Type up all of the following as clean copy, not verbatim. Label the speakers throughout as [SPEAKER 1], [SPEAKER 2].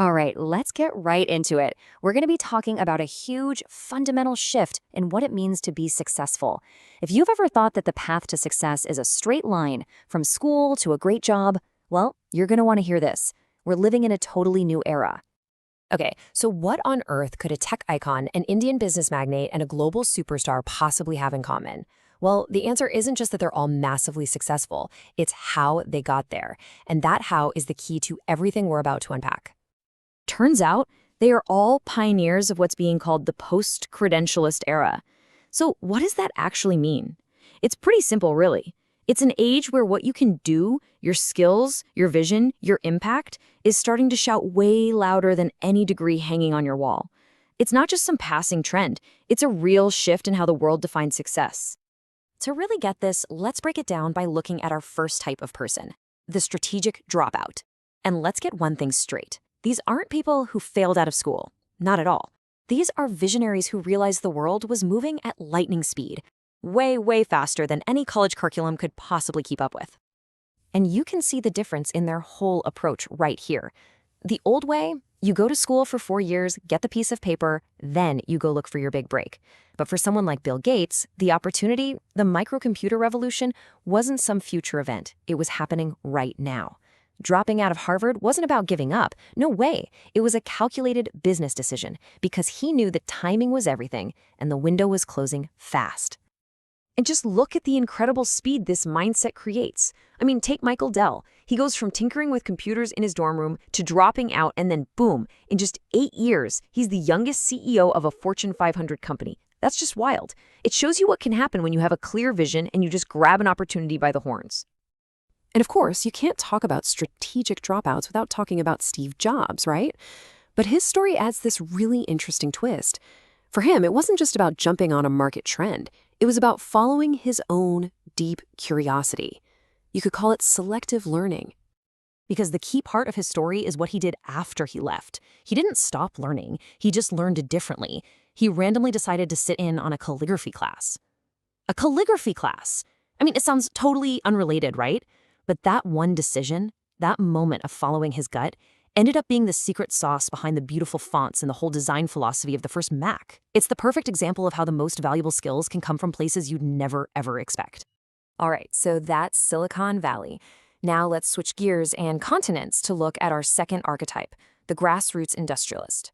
[SPEAKER 1] All right, let's get right into it. We're going to be talking about a huge fundamental shift in what it means to be successful. If you've ever thought that the path to success is a straight line from school to a great job, well, you're going to want to hear this. We're living in a totally new era.
[SPEAKER 2] Okay, so what on earth could a tech icon, an Indian business magnate, and a global superstar possibly have in common? Well, the answer isn't just that they're all massively successful, it's how they got there. And that how is the key to everything we're about to unpack.
[SPEAKER 3] Turns out, they are all pioneers of what's being called the post-credentialist era. So what does that actually mean? It's pretty simple, really. It's an age where what you can do, your skills, your vision, your impact, is starting to shout way louder than any degree hanging on your wall. It's not just some passing trend. It's a real shift in how the world defines success.
[SPEAKER 2] To really get this, let's break it down by looking at our first type of person, the strategic dropout. And let's get one thing straight. These aren't people who failed out of school. Not at all. These are visionaries who realized the world was moving at lightning speed, way, way faster than any college curriculum could possibly keep up with. And you can see the difference in their whole approach right here. The old way, you go to school for 4 years, get the piece of paper, then you go look for your big break. But for someone like Bill Gates, the opportunity, the microcomputer revolution, wasn't some future event. It was happening right now. Dropping out of Harvard wasn't about giving up. No way. It was a calculated business decision because he knew that timing was everything and the window was closing fast. And just look at the incredible speed this mindset creates. I mean, take Michael Dell. He goes from tinkering with computers in his dorm room to dropping out, and then boom, in just 8 years, he's the youngest CEO of a Fortune 500 company. That's just wild. It shows you what can happen when you have a clear vision and you just grab an opportunity by the horns. And of course, you can't talk about strategic dropouts without talking about Steve Jobs, right? But his story adds this really interesting twist. For him, it wasn't just about jumping on a market trend. It was about following his own deep curiosity. You could call it selective learning. Because the key part of his story is what he did after he left. He didn't stop learning. He just learned differently. He randomly decided to sit in on a calligraphy class. A calligraphy class! I mean, it sounds totally unrelated, right? But that one decision, that moment of following his gut, ended up being the secret sauce behind the beautiful fonts and the whole design philosophy of the first Mac. It's the perfect example of how the most valuable skills can come from places you'd never, ever expect. All right, so that's Silicon Valley. Now let's switch gears and continents to look at our second archetype, the grassroots industrialist.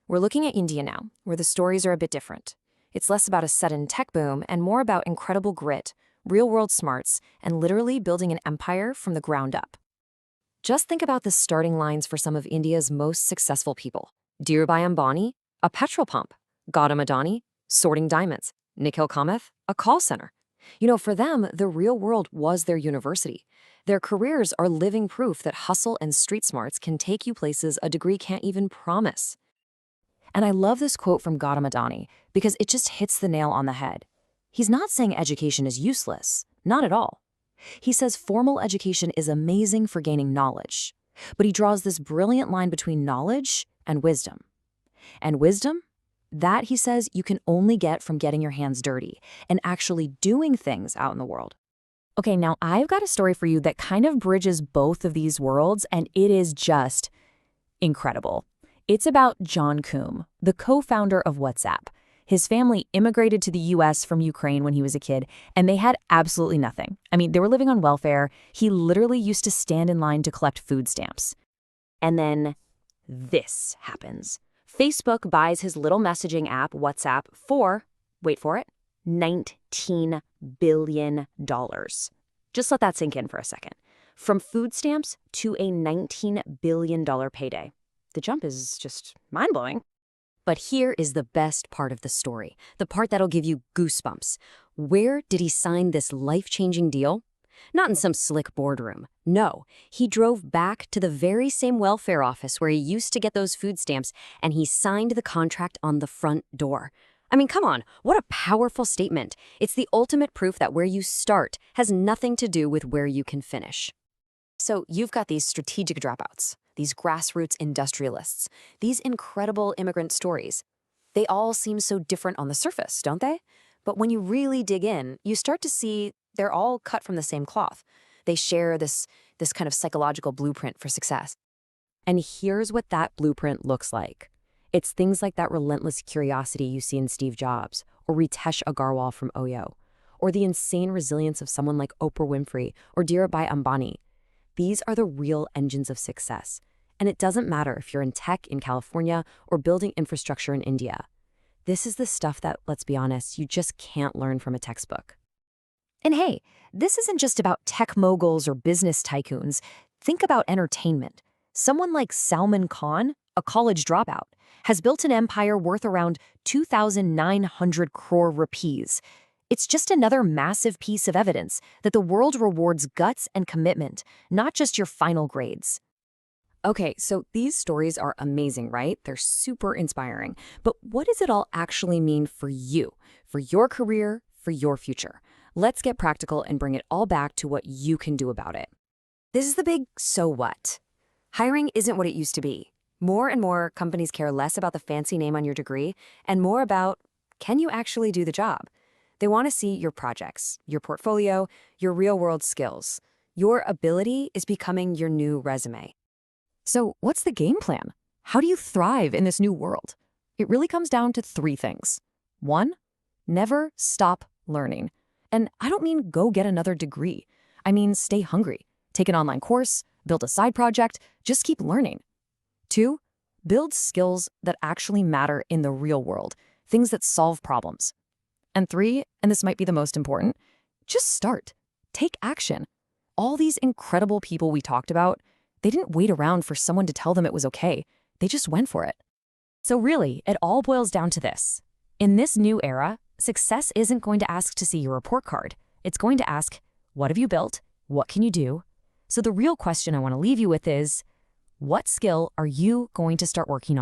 [SPEAKER 2] We're looking at India now, where the stories are a bit different. It's less about a sudden tech boom and more about incredible grit, real-world smarts, and literally building an empire from the ground up. Just think about the starting lines for some of India's most successful people. Dhirubhai Ambani, a petrol pump. Gautam Adani, sorting diamonds. Nikhil Kamath, a call center. You know, for them, the real world was their university. Their careers are living proof that hustle and street smarts can take you places a degree can't even promise. And I love this quote from Gautam Adani because it just hits the nail on the head. He's not saying education is useless, not at all. He says formal education is amazing for gaining knowledge, but he draws this brilliant line between knowledge and wisdom. And wisdom, that, he says, you can only get from getting your hands dirty and actually doing things out in the world. Okay, now I've got a story for you that kind of bridges both of these worlds, and it is just incredible. It's about John Coombe, the co-founder of WhatsApp. His family immigrated to the U.S. from Ukraine when he was a kid, and they had absolutely nothing. I mean, they were living on welfare. He literally used to stand in line to collect food stamps. And then this happens. Facebook buys his little messaging app, WhatsApp, for, wait for it, $19 billion. Just let that sink in for a second. From food stamps to a $19 billion payday. The jump is just mind-blowing. But here is the best part of the story, the part that'll give you goosebumps. Where did he sign this life-changing deal? Not in some slick boardroom. No, he drove back to the very same welfare office where he used to get those food stamps, and he signed the contract on the front door. I mean, come on, what a powerful statement. It's the ultimate proof that where you start has nothing to do with where you can finish. So you've got these strategic dropouts, these grassroots industrialists, these incredible immigrant stories. They all seem so different on the surface, don't they? But when you really dig in, you start to see they're all cut from the same cloth. They share this kind of psychological blueprint for success. And here's what that blueprint looks like. It's things like that relentless curiosity you see in Steve Jobs, or Ritesh Agarwal from Oyo, or the insane resilience of someone like Oprah Winfrey or Dhirubhai Ambani. These are the real engines of success. And it doesn't matter if you're in tech in California or building infrastructure in India. This is the stuff that, let's be honest, you just can't learn from a textbook.
[SPEAKER 1] And hey, this isn't just about tech moguls or business tycoons. Think about entertainment. Someone like Salman Khan, a college dropout, has built an empire worth around 2,900 crore rupees. It's just another massive piece of evidence that the world rewards guts and commitment, not just your final grades.
[SPEAKER 2] Okay, so these stories are amazing, right? They're super inspiring. But what does it all actually mean for you, for your career, for your future? Let's get practical and bring it all back to what you can do about it. This is the big so what. Hiring isn't what it used to be. More and more companies care less about the fancy name on your degree and more about, can you actually do the job? They want to see your projects, your portfolio, your real-world skills. Your ability is becoming your new resume.
[SPEAKER 1] So what's the game plan? How do you thrive in this new world? It really comes down to 3 things. 1, never stop learning. And I don't mean go get another degree. I mean stay hungry. Take an online course, build a side project, just keep learning. 2, build skills that actually matter in the real world, things that solve problems. And 3, and this might be the most important, just start. Take action. All these incredible people we talked about, they didn't wait around for someone to tell them it was okay. They just went for it. So really, it all boils down to this. In this new era, success isn't going to ask to see your report card. It's going to ask, what have you built? What can you do? So the real question I want to leave you with is, what skill are you going to start working on?